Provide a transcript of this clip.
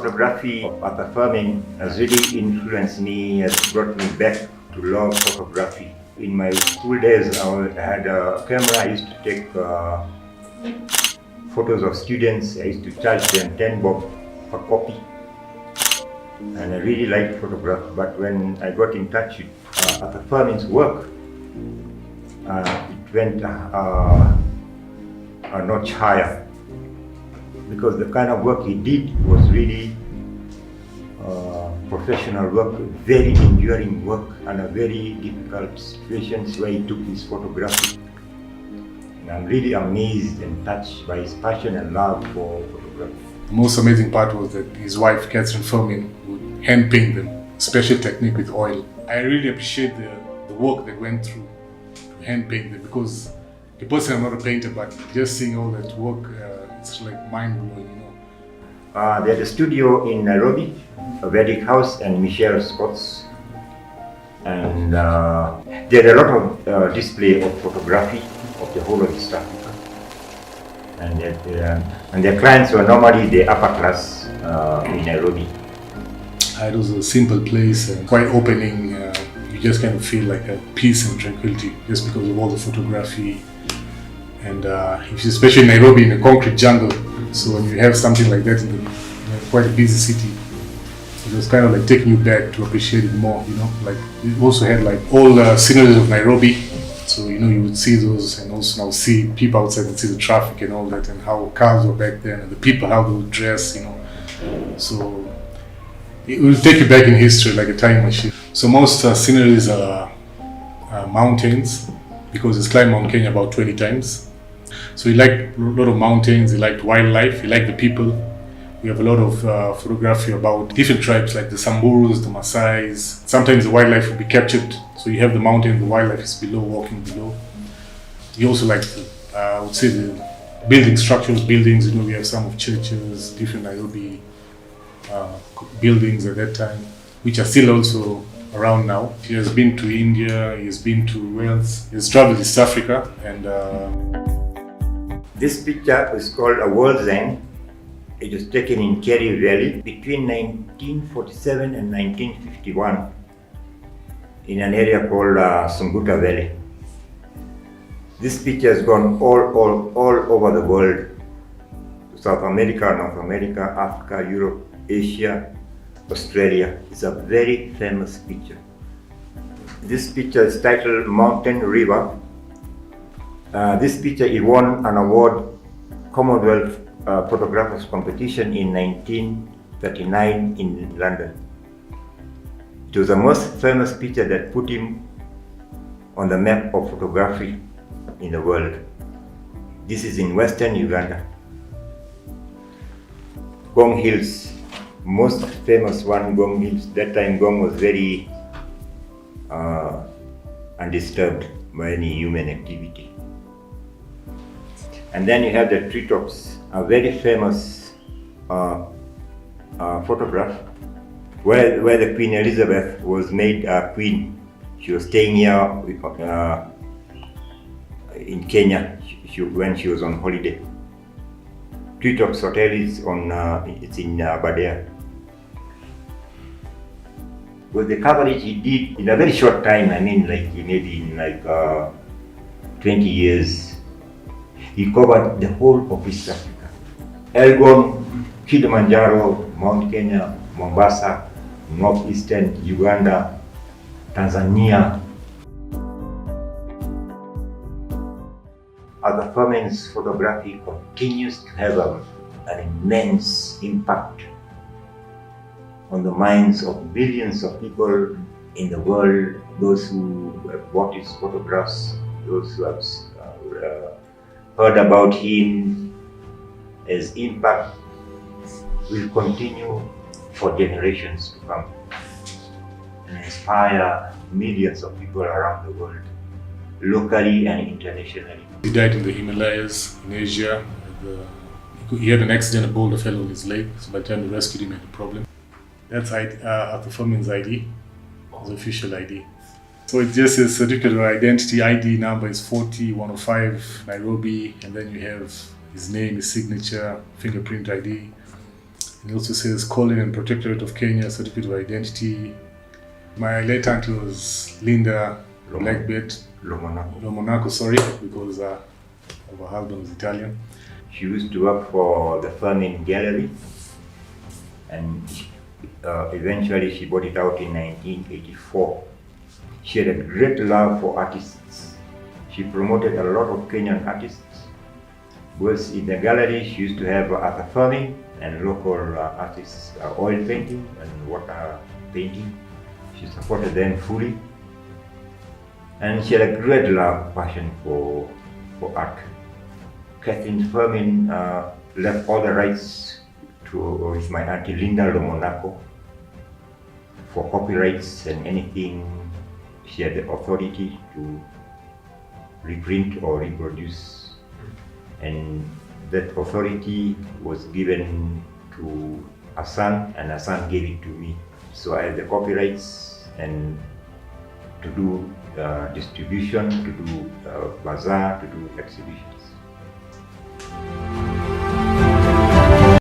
photography of Arthur Firmin has really influenced me, has brought me back to love photography. In my school days, I had a camera. I used to take photos of students. I used to charge them 10 bob per copy. And I really liked photography. But when I got in touch with Arthur Firmin's work, it went a notch higher, because the kind of work he did was really professional work, very enduring work under very difficult situations where he took his photography. And I'm really amazed and touched by his passion and love for photography. The most amazing part was that his wife, Catherine Firmin, would hand paint them, special technique with oil. I really appreciate the work that went through to hand paint them, because the person, I'm not a painter, but just seeing all that work, it's like mind-blowing, you know. They had a studio in Nairobi, a Vedic house, and Michelle Scott's. And they had a lot of display of photography of the whole of East Africa. And their clients were normally the upper class in Nairobi. It was a simple place and quite opening. You just kind of feel like a peace and tranquility just because of all the photography. And especially in Nairobi, in a concrete jungle, so when you have something like that in quite a busy city, it was kind of like taking you back to appreciate it more, you know. Like it also had like all the sceneries of Nairobi, so you know you would see those, and also now see people outside and see the traffic and all that, and how cars were back then, and the people how they would dress, you know. So it will take you back in history like a time machine. So most sceneries are mountains, because he's climbed Mount Kenya about 20 times. So he liked a lot of mountains, he liked wildlife, he liked the people. We have a lot of photography about different tribes like the Samburus, the Maasais. Sometimes the wildlife will be captured, so you have the mountain, the wildlife is below, walking below. He also liked, I would say, the building, structural buildings. You know, we have some of churches, different Nairobi buildings at that time, which are still also around now. He has been to India, he has been to Wales, he has traveled East Africa, and this picture is called A World's End. It was taken in Kerry Valley between 1947 and 1951 in an area called Sumbuta Valley. This picture has gone all over the world, South America, North America, Africa, Europe, Asia, Australia. It's a very famous picture. This picture is titled Mountain River. This picture, it won an award, Commonwealth Photographers Competition in 1939 in London. It was the most famous picture that put him on the map of photography in the world. This is in Western Uganda. Gong Hills, most famous one, Gong Hills. That time Gong was very undisturbed by any human activity. And then you have the treetops, a very famous photograph where the Queen Elizabeth was made a queen. She was staying here in Kenya when she was on holiday. Treetops Hotel is it's in Badea. With the coverage he did in a very short time, I mean, like maybe in like 20 years, he covered the whole of East Africa. Elgon, Kilimanjaro, Mount Kenya, Mombasa, northeastern Uganda, Tanzania. Arthur Firmin's photography continues to have an immense impact on the minds of millions of people in the world, those who have bought his photographs, those who have heard about him. His impact will continue for generations to come and inspire millions of people around the world, locally and internationally. He died in the Himalayas, in Asia. He had an accident, a boulder fell on his leg, so by the time they rescued him, he had a problem. That's Arthur Firmin's ID, his official ID. So it just says certificate of identity, ID number is 40105 Nairobi, and then you have his name, his signature, fingerprint ID. It also says Calling and Protectorate of Kenya, Certificate of Identity. My late auntie was Linda Blackbird Lomonaco, sorry, because her husband was Italian. She used to work for the Firmin gallery, and eventually she bought it out in 1984. She had a great love for artists. She promoted a lot of Kenyan artists. Because in the gallery she used to have Arthur Firmin and local artists, oil painting and water painting. She supported them fully. And she had a great love, passion for art. Catherine Firmin left all the rights with my auntie Linda Lomonaco for copyrights and anything she had the authority to reprint or reproduce. And that authority was given to a son, and a son gave it to me. So I have the copyrights and to do distribution, to do bazaar, to do exhibitions.